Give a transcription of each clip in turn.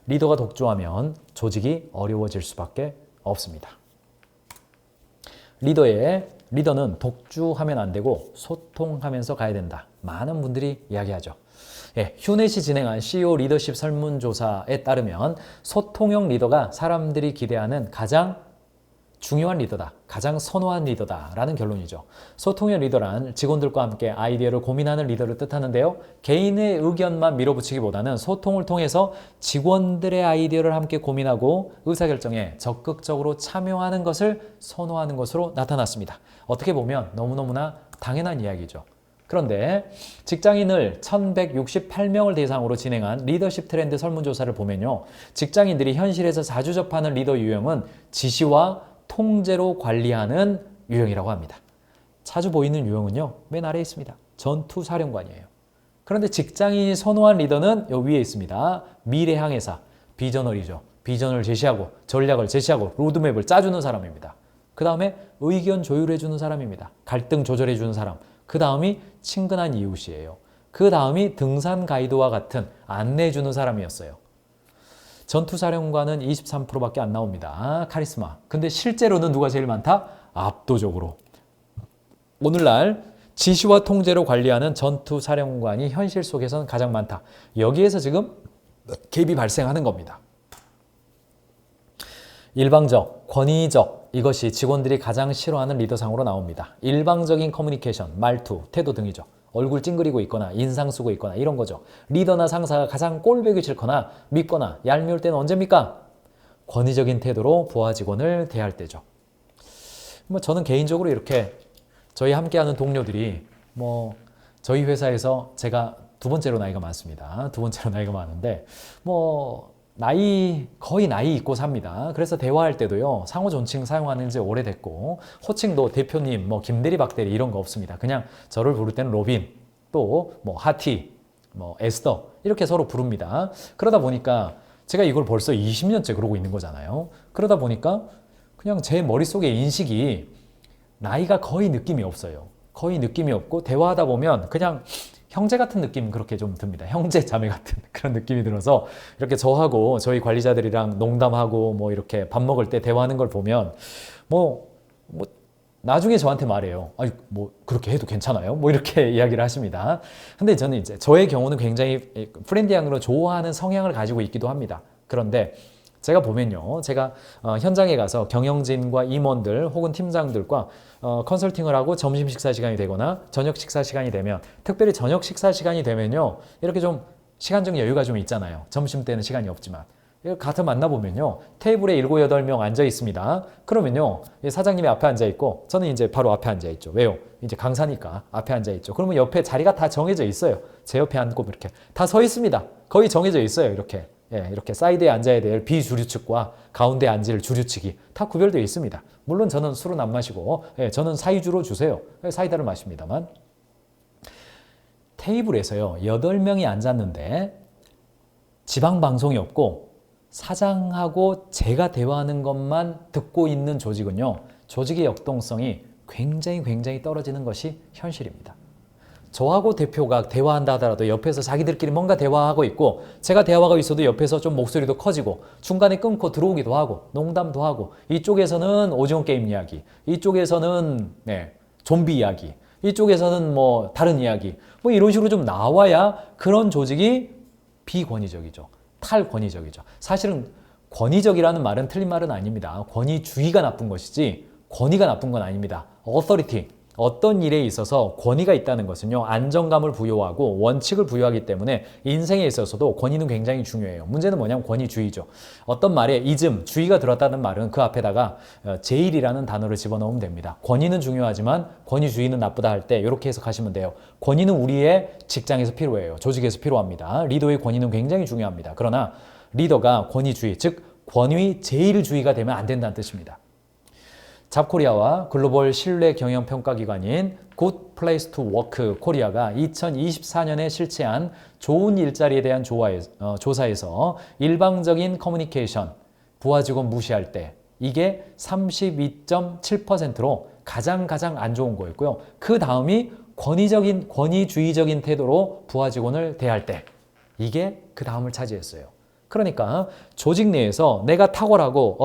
리더가 독주하면 조직이 어려워질 수밖에 없습니다. 리더는 독주하면 안 되고 소통하면서 가야 된다. 많은 분들이 이야기하죠. 휴넷이 진행한 CEO 리더십 설문조사에 따르면 소통형 리더가 사람들이 기대하는 가장 중요한 리더다. 가장 선호한 리더다라는 결론이죠. 소통형 리더란 직원들과 함께 아이디어를 고민하는 리더를 뜻하는데요. 개인의 의견만 밀어붙이기보다는 소통을 통해서 직원들의 아이디어를 함께 고민하고 의사결정에 적극적으로 참여하는 것을 선호하는 것으로 나타났습니다. 어떻게 보면 너무너무나 당연한 이야기죠. 그런데 직장인을 1168명을 대상으로 진행한 리더십 트렌드 설문조사를 보면요. 직장인들이 현실에서 자주 접하는 리더 유형은 지시와 통제로 관리하는 유형이라고 합니다. 자주 보이는 유형은요, 맨 아래에 있습니다. 전투사령관이에요. 그런데 직장인이 선호한 리더는 여기 위에 있습니다. 미래 항해사, 비저널이죠. 비전을 제시하고 전략을 제시하고 로드맵을 짜주는 사람입니다. 그 다음에 의견 조율해주는 사람입니다. 갈등 조절해주는 사람. 그 다음이 친근한 이웃이에요. 그 다음이 등산 가이드와 같은 안내해주는 사람이었어요. 전투사령관은 23%밖에 안 나옵니다. 카리스마. 근데 실제로는 누가 제일 많다? 압도적으로. 오늘날 지시와 통제로 관리하는 전투사령관이 현실 속에서는 가장 많다. 여기에서 지금 갭이 발생하는 겁니다. 일방적, 권위적, 이것이 직원들이 가장 싫어하는 리더상으로 나옵니다. 일방적인 커뮤니케이션, 말투, 태도 등이죠. 얼굴 찡그리고 있거나 인상 쓰고 있거나 이런 거죠. 리더나 상사가 가장 꼴보기 싫거나 밉거나 얄미울 때는 언제입니까? 권위적인 태도로 부하 직원을 대할 때죠. 저는 개인적으로 이렇게 저희 함께하는 동료들이 저희 회사에서 제가 두 번째로 나이가 많습니다. 두 번째로 나이가 많은데 거의 나이 있고 삽니다. 그래서 대화할 때도요, 상호 존칭 사용하는 지 오래됐고, 호칭도 대표님, 김대리, 박대리 이런 거 없습니다. 그냥 저를 부를 때는 로빈, 또 하티, 에스더 이렇게 서로 부릅니다. 그러다 보니까 제가 이걸 벌써 20년째 그러고 있는 거잖아요. 그러다 보니까 그냥 제 머릿속에 인식이 나이가 거의 느낌이 없어요. 거의 느낌이 없고, 대화하다 보면 그냥 형제 같은 느낌 그렇게 좀 듭니다. 형제 자매 같은 그런 느낌이 들어서 이렇게 저하고 저희 관리자들이랑 농담하고 이렇게 밥 먹을 때 대화하는 걸 보면 나중에 저한테 말해요. 아니 그렇게 해도 괜찮아요? 이렇게 이야기를 하십니다. 근데 저는 이제 저의 경우는 굉장히 프렌드리한 걸 좋아하는 성향을 가지고 있기도 합니다. 그런데 제가 보면요, 제가 현장에 가서 경영진과 임원들 혹은 팀장들과 컨설팅을 하고 점심 식사 시간이 되거나 저녁 식사 시간이 되면, 특별히 저녁 식사 시간이 되면요, 이렇게 좀 시간적 여유가 좀 있잖아요. 점심 때는 시간이 없지만. 가서 만나보면요, 테이블에 7, 8명 앉아 있습니다. 그러면요, 사장님이 앞에 앉아 있고 저는 이제 바로 앞에 앉아 있죠. 왜요? 이제 강사니까 앞에 앉아 있죠. 그러면 옆에 자리가 다 정해져 있어요. 제 옆에 앉고 이렇게 다 서 있습니다. 거의 정해져 있어요. 이렇게 사이드에 앉아야 될 비주류측과 가운데 앉을 주류측이 다 구별되어 있습니다. 물론 저는 술은 안 마시고 저는 사이주로 주세요. 사이다를 마십니다만, 테이블에서요 8명이 앉았는데 지방방송이 없고 사장하고 제가 대화하는 것만 듣고 있는 조직은요, 조직의 역동성이 굉장히 떨어지는 것이 현실입니다. 저하고 대표가 대화한다 하더라도 옆에서 자기들끼리 뭔가 대화하고 있고, 제가 대화가 있어도 옆에서 좀 목소리도 커지고 중간에 끊고 들어오기도 하고 농담도 하고, 이쪽에서는 오징어 게임 이야기, 이쪽에서는 좀비 이야기, 이쪽에서는 다른 이야기 이런 식으로 좀 나와야 그런 조직이 비권위적이죠. 탈권위적이죠. 사실은 권위적이라는 말은 틀린 말은 아닙니다. 권위주의가 나쁜 것이지 권위가 나쁜 건 아닙니다. authority, 어떤 일에 있어서 권위가 있다는 것은요, 안정감을 부여하고 원칙을 부여하기 때문에 인생에 있어서도 권위는 굉장히 중요해요. 문제는 뭐냐면 권위주의죠. 어떤 말에 이즘, 주의가 들었다는 말은 그 앞에다가 제일이라는 단어를 집어넣으면 됩니다. 권위는 중요하지만 권위주의는 나쁘다 할 때 이렇게 해석하시면 돼요. 권위는 우리의 직장에서 필요해요. 조직에서 필요합니다. 리더의 권위는 굉장히 중요합니다. 그러나 리더가 권위주의, 즉 권위 제일주의가 되면 안 된다는 뜻입니다. 잡코리아와 글로벌 신뢰 경영 평가 기관인 Good Place to Work 코리아가 2024년에 실시한 좋은 일자리에 대한 조사에서 일방적인 커뮤니케이션, 부하 직원 무시할 때 이게 32.7%로 가장 안 좋은 거였고요. 그 다음이 권위주의적인 태도로 부하 직원을 대할 때, 이게 그 다음을 차지했어요. 그러니까 조직 내에서 내가 탁월하고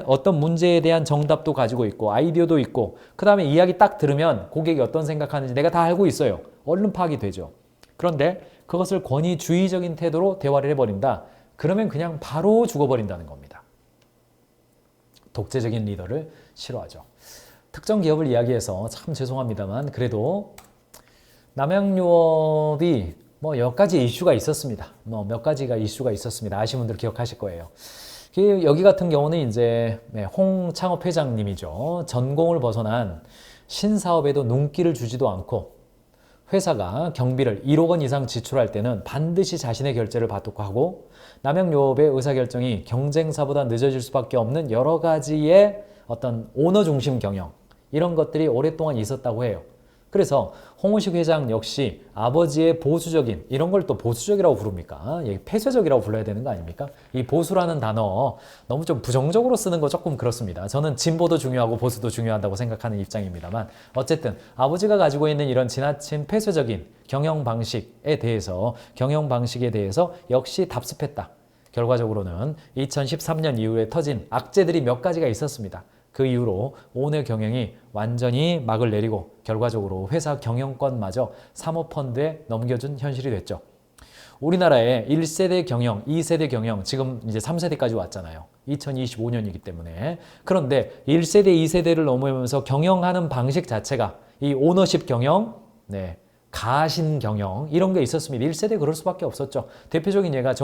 어떤 문제에 대한 정답도 가지고 있고 아이디어도 있고 그 다음에 이야기 딱 들으면 고객이 어떤 생각하는지 내가 다 알고 있어요. 얼른 파악이 되죠. 그런데 그것을 권위주의적인 태도로 대화를 해버린다. 그러면 그냥 바로 죽어버린다는 겁니다. 독재적인 리더를 싫어하죠. 특정 기업을 이야기해서 참 죄송합니다만 그래도 남양유업이 몇 가지 이슈가 있었습니다. 몇 가지가 이슈가 있었습니다. 아시는 분들 기억하실 거예요. 여기 같은 경우는 이제 홍창업 회장님이죠. 전공을 벗어난 신사업에도 눈길을 주지도 않고 회사가 경비를 1억 원 이상 지출할 때는 반드시 자신의 결제를 받도록 하고 남양유업의 의사결정이 경쟁사보다 늦어질 수밖에 없는 여러 가지의 어떤 오너 중심 경영 이런 것들이 오랫동안 있었다고 해요. 그래서 홍우식 회장 역시 아버지의 보수적인 이런 걸 또 보수적이라고 부릅니까? 폐쇄적이라고 불러야 되는 거 아닙니까? 이 보수라는 단어 너무 좀 부정적으로 쓰는 거 조금 그렇습니다. 저는 진보도 중요하고 보수도 중요하다고 생각하는 입장입니다만 어쨌든 아버지가 가지고 있는 이런 지나친 폐쇄적인 경영 방식에 대해서 역시 답습했다. 결과적으로는 2013년 이후에 터진 악재들이 몇 가지가 있었습니다. 그 이후로 오늘 경영이 완전히 막을 내리고 결과적으로 회사 경영권마저 사모펀드에 넘겨준 현실이 됐죠. 우리나라의 1세대 경영, 2세대 경영, 지금 이제 3세대까지 왔잖아요. 2025년이기 때문에. 그런데 1세대, 2세대를 넘으면서 경영하는 방식 자체가 이 오너십 경영, 가신 경영 이런 게 있었습니다. 1세대 그럴 수밖에 없었죠. 대표적인 예가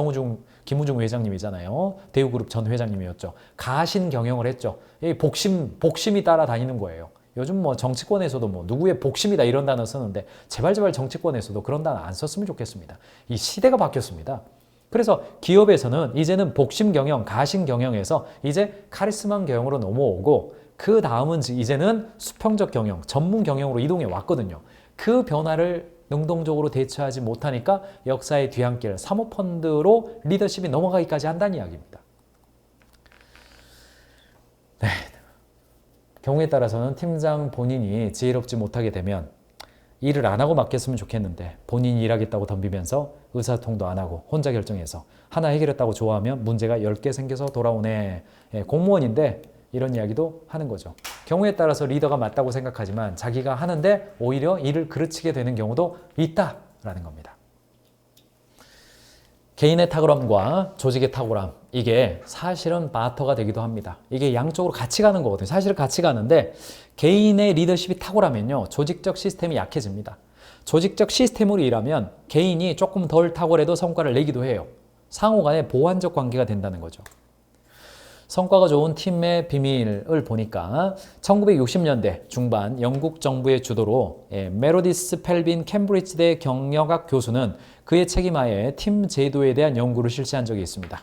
김우중 회장님이잖아요. 대우그룹 전 회장님이었죠. 가신 경영을 했죠. 복심이 따라다니는 거예요. 요즘 정치권에서도 누구의 복심이다 이런 단어 쓰는데 제발 정치권에서도 그런 단어 안 썼으면 좋겠습니다. 이 시대가 바뀌었습니다. 그래서 기업에서는 이제는 복심 경영, 가신 경영에서 이제 카리스마 경영으로 넘어오고 그 다음은 이제는 수평적 경영, 전문 경영으로 이동해 왔거든요. 그 변화를 능동적으로 대처하지 못하니까 역사의 뒤안길 사모펀드로 리더십이 넘어가기까지 한다는 이야기입니다. 경우에 따라서는 팀장 본인이 지혜롭지 못하게 되면 일을 안 하고 맡겼으면 좋겠는데 본인이 일하겠다고 덤비면서 의사소통도 안 하고 혼자 결정해서 하나 해결했다고 좋아하면 문제가 10개 생겨서 돌아오네. 공무원인데 이런 이야기도 하는 거죠. 경우에 따라서 리더가 맞다고 생각하지만 자기가 하는데 오히려 일을 그르치게 되는 경우도 있다라는 겁니다. 개인의 탁월함과 조직의 탁월함 이게 사실은 바터가 되기도 합니다. 이게 양쪽으로 같이 가는 거거든요. 사실은 같이 가는데 개인의 리더십이 탁월하면요. 조직적 시스템이 약해집니다. 조직적 시스템으로 일하면 개인이 조금 덜 탁월해도 성과를 내기도 해요. 상호간의 보완적 관계가 된다는 거죠. 성과가 좋은 팀의 비밀을 보니까 1960년대 중반 영국 정부의 주도로 메로디스 펠빈 캠브리지대 경영학 교수는 그의 책임하에 팀 제도에 대한 연구를 실시한 적이 있습니다.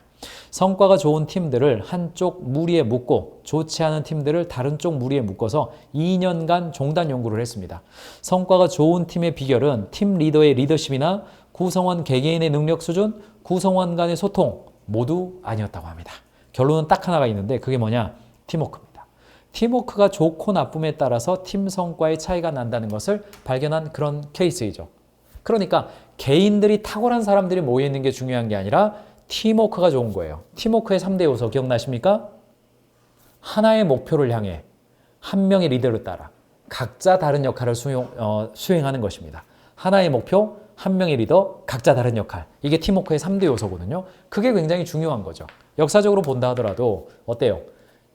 성과가 좋은 팀들을 한쪽 무리에 묶고 좋지 않은 팀들을 다른 쪽 무리에 묶어서 2년간 종단 연구를 했습니다. 성과가 좋은 팀의 비결은 팀 리더의 리더십이나 구성원 개개인의 능력 수준, 구성원 간의 소통 모두 아니었다고 합니다. 결론은 딱 하나가 있는데 그게 뭐냐? 팀워크입니다. 팀워크가 좋고 나쁨에 따라서 팀 성과의 차이가 난다는 것을 발견한 그런 케이스이죠. 그러니까 개인들이 탁월한 사람들이 모여있는 게 중요한 게 아니라 팀워크가 좋은 거예요. 팀워크의 3대 요소 기억나십니까? 하나의 목표를 향해 한 명의 리더를 따라 각자 다른 역할을 수행하는 것입니다. 하나의 목표, 한 명의 리더, 각자 다른 역할. 이게 팀워크의 3대 요소거든요. 그게 굉장히 중요한 거죠. 역사적으로 본다 하더라도 어때요?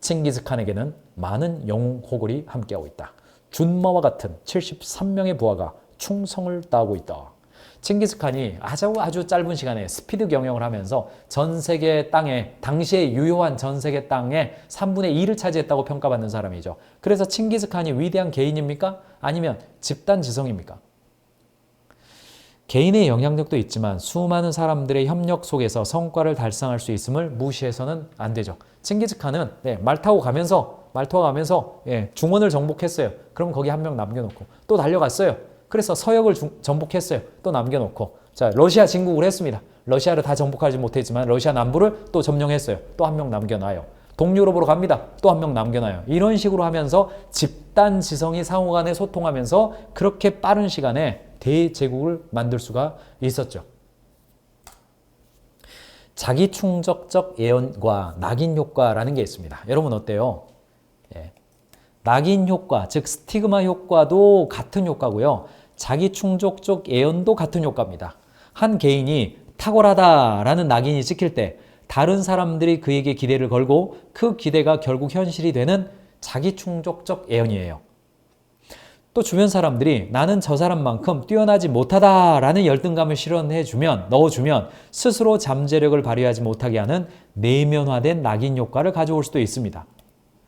칭기즈칸에게는 많은 영웅 호걸이 함께하고 있다. 준마와 같은 73명의 부하가 충성을 다하고 있다. 칭기즈칸이 아주 짧은 시간에 스피드 경영을 하면서 전 세계 땅에 당시에 유효한 전 세계 땅의 3분의 2를 차지했다고 평가받는 사람이죠. 그래서 칭기즈칸이 위대한 개인입니까? 아니면 집단 지성입니까? 개인의 영향력도 있지만 수많은 사람들의 협력 속에서 성과를 달성할 수 있음을 무시해서는 안 되죠. 칭기즈칸은 말 타고 가면서 중원을 정복했어요. 그럼 거기 한 명 남겨놓고 또 달려갔어요. 그래서 서역을 정복했어요. 또 남겨놓고 자 러시아 진국을 했습니다. 러시아를 다 정복하지 못했지만 러시아 남부를 또 점령했어요. 또 한 명 남겨놔요. 동유럽으로 갑니다. 또 한 명 남겨놔요. 이런 식으로 하면서 집단 지성이 상호간에 소통하면서 그렇게 빠른 시간에 대제국을 만들 수가 있었죠. 자기 충족적 예언과 낙인 효과라는 게 있습니다. 여러분 어때요? 예. 낙인 효과, 즉 스티그마 효과도 같은 효과고요. 자기 충족적 예언도 같은 효과입니다. 한 개인이 탁월하다라는 낙인이 찍힐 때 다른 사람들이 그에게 기대를 걸고 그 기대가 결국 현실이 되는 자기 충족적 예언이에요. 또 주변 사람들이 나는 저 사람만큼 뛰어나지 못하다라는 열등감을 넣어주면 스스로 잠재력을 발휘하지 못하게 하는 내면화된 낙인 효과를 가져올 수도 있습니다.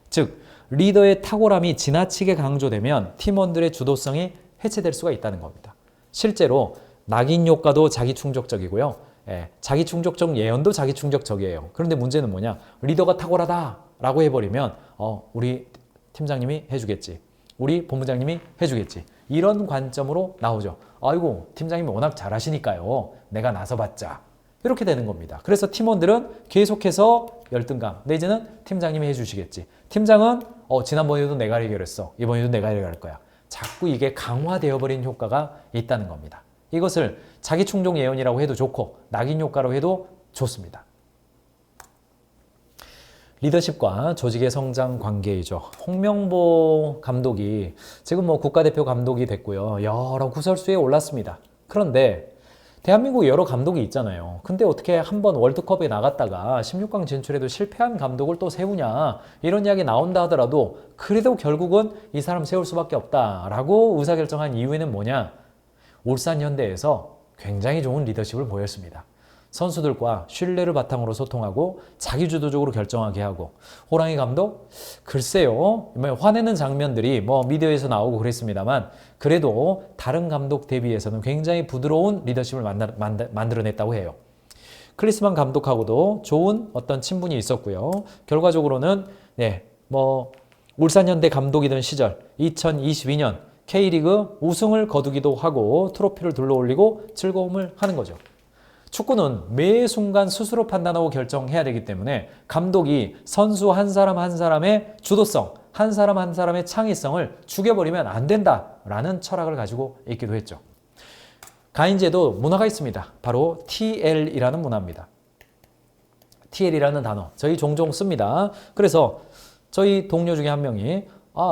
즉, 리더의 탁월함이 지나치게 강조되면 팀원들의 주도성이 해체될 수가 있다는 겁니다. 실제로 낙인 효과도 자기 충족적이고요. 자기 충족적 예언도 자기 충족적이에요. 그런데 문제는 뭐냐? 리더가 탁월하다라고 해버리면 우리 팀장님이 해주겠지. 우리 본부장님이 해주겠지. 이런 관점으로 나오죠. 아이고, 팀장님이 워낙 잘하시니까요. 내가 나서봤자. 이렇게 되는 겁니다. 그래서 팀원들은 계속해서 열등감, 내지는 팀장님이 해주시겠지. 팀장은 지난번에도 내가 해결했어. 이번에도 내가 해결할 거야. 자꾸 이게 강화되어 버린 효과가 있다는 겁니다. 이것을 자기 충족 예언이라고 해도 좋고 낙인 효과로 해도 좋습니다. 리더십과 조직의 성장 관계이죠. 홍명보 감독이 지금 국가대표 감독이 됐고요. 여러 구설수에 올랐습니다. 그런데 대한민국 여러 감독이 있잖아요. 근데 어떻게 한번 월드컵에 나갔다가 16강 진출에도 실패한 감독을 또 세우냐 이런 이야기 나온다 하더라도 그래도 결국은 이 사람 세울 수밖에 없다라고 의사결정한 이유는 뭐냐? 울산현대에서 굉장히 좋은 리더십을 보였습니다. 선수들과 신뢰를 바탕으로 소통하고 자기주도적으로 결정하게 하고 호랑이 감독? 글쎄요. 화내는 장면들이 미디어에서 나오고 그랬습니다만 그래도 다른 감독 대비해서는 굉장히 부드러운 리더십을 만들어냈다고 해요. 클리스만 감독하고도 좋은 어떤 친분이 있었고요. 결과적으로는 울산현대 감독이던 시절 2022년 K리그 우승을 거두기도 하고 트로피를 둘러올리고 즐거움을 하는 거죠. 축구는 매 순간 스스로 판단하고 결정해야 되기 때문에 감독이 선수 한 사람 한 사람의 주도성, 한 사람 한 사람의 창의성을 죽여버리면 안 된다라는 철학을 가지고 있기도 했죠. 가인제도 문화가 있습니다. 바로 TL이라는 문화입니다. TL이라는 단어 저희 종종 씁니다. 그래서 저희 동료 중에 한 명이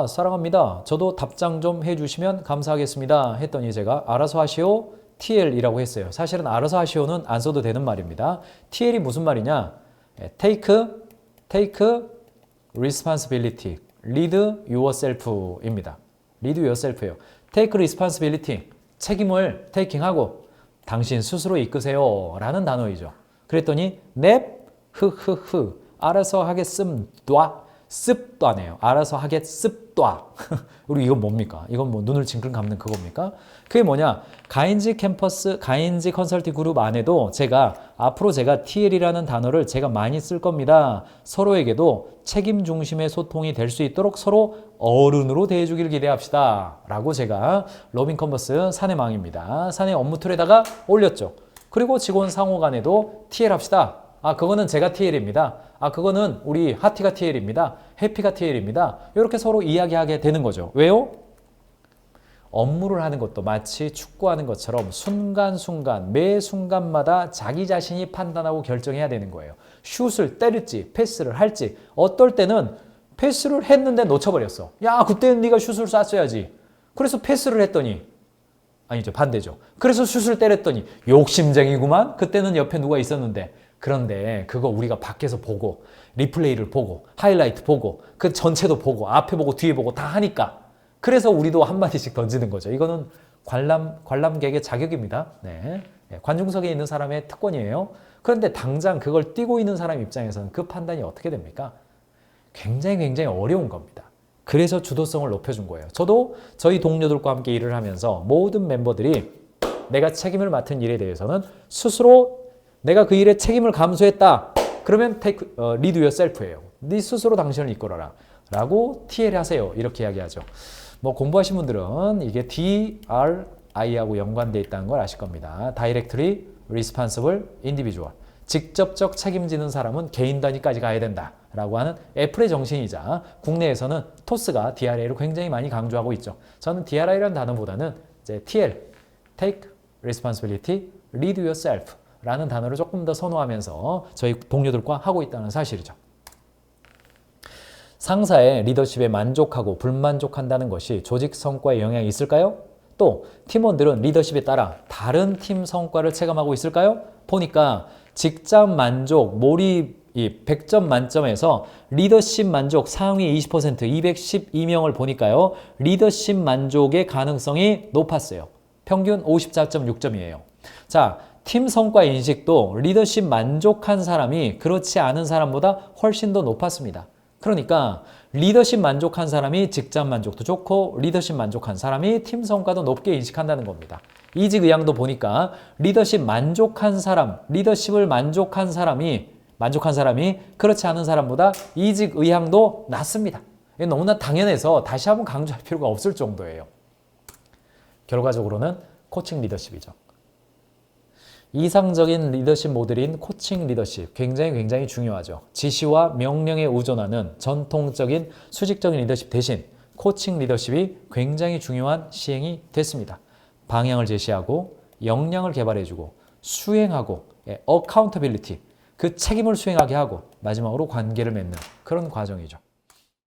사랑합니다. 저도 답장 좀 해주시면 감사하겠습니다. 했더니 제가 알아서 하시오. TL이라고 했어요. 사실은 알아서 하시오는 안 써도 되는 말입니다. TL이 무슨 말이냐? Take responsibility. Lead yourself입니다. Lead yourself예요. Take responsibility. 책임을 taking-하고 당신 스스로 이끄세요. 라는 단어이죠. 그랬더니 알아서 하겠습니다. 습도하네요. 알아서 하겠습니다. 우리 이건 뭡니까? 이건 눈을 징그러 감는 그겁니까? 그게 뭐냐? 가인지 컨설팅 그룹 안에도 앞으로 제가 TL이라는 단어를 제가 많이 쓸 겁니다. 서로에게도 책임 중심의 소통이 될 수 있도록 서로 어른으로 대해주길 기대합시다. 라고 제가 로빈 컨버스 사내망입니다. 사내 업무 툴에다가 올렸죠. 그리고 직원 상호 간에도 TL 합시다. 그거는 제가 TL입니다. 그거는 우리 하티가 TL입니다. 해피가 TL입니다. 이렇게 서로 이야기하게 되는 거죠. 왜요? 업무를 하는 것도 마치 축구하는 것처럼 순간순간 매 순간마다 자기 자신이 판단하고 결정해야 되는 거예요. 슛을 때릴지 패스를 할지 어떨 때는 패스를 했는데 놓쳐버렸어. 야, 그때는 네가 슛을 쐈어야지. 그래서 패스를 했더니 아니죠, 반대죠. 그래서 슛을 때렸더니 욕심쟁이구만. 그때는 옆에 누가 있었는데. 그런데 그거 우리가 밖에서 보고 리플레이를 보고 하이라이트 보고 그 전체도 보고 앞에 보고 뒤에 보고 다 하니까 그래서 우리도 한마디씩 던지는 거죠. 이거는 관람객의 자격입니다. 관중석에 있는 사람의 특권이에요. 그런데 당장 그걸 뛰고 있는 사람 입장에서는 그 판단이 어떻게 됩니까? 굉장히 어려운 겁니다. 그래서 주도성을 높여준 거예요. 저도 저희 동료들과 함께 일을 하면서 모든 멤버들이 내가 책임을 맡은 일에 대해서는 스스로 내가 그 일에 책임을 감수했다. 그러면 lead yourself예요. 네 스스로 당신을 이끌어라. 라고 TL 하세요. 이렇게 이야기하죠. 공부하신 분들은 이게 DRI하고 연관되어 있다는 걸 아실 겁니다. Directly Responsible Individual. 직접적 책임지는 사람은 개인 단위까지 가야 된다. 라고 하는 애플의 정신이자 국내에서는 토스가 DRI를 굉장히 많이 강조하고 있죠. 저는 DRI라는 단어보다는 이제 TL, Take Responsibility, Lead Yourself 라는 단어를 조금 더 선호하면서 저희 동료들과 하고 있다는 사실이죠. 상사의 리더십에 만족하고 불만족한다는 것이 조직 성과에 영향이 있을까요? 또 팀원들은 리더십에 따라 다른 팀 성과를 체감하고 있을까요? 보니까 직장 만족, 몰입 100점 만점에서 리더십 만족 상위 20% 212명을 보니까요. 리더십 만족의 가능성이 높았어요. 평균 54.6점이에요. 자, 팀 성과 인식도 리더십 만족한 사람이 그렇지 않은 사람보다 훨씬 더 높았습니다. 그러니까 리더십 만족한 사람이 직장 만족도 좋고 리더십 만족한 사람이 팀 성과도 높게 인식한다는 겁니다. 이직 의향도 보니까 리더십 만족한 사람, 리더십을 만족한 사람이 그렇지 않은 사람보다 이직 의향도 낮습니다. 이게 너무나 당연해서 다시 한번 강조할 필요가 없을 정도예요. 결과적으로는 코칭 리더십이죠. 이상적인 리더십 모델인 코칭 리더십 굉장히 중요하죠. 지시와 명령에 의존하는 전통적인 수직적인 리더십 대신 코칭 리더십이 굉장히 중요한 시행이 됐습니다. 방향을 제시하고 역량을 개발해주고 수행하고 어카운터빌리티 그 책임을 수행하게 하고 마지막으로 관계를 맺는 그런 과정이죠.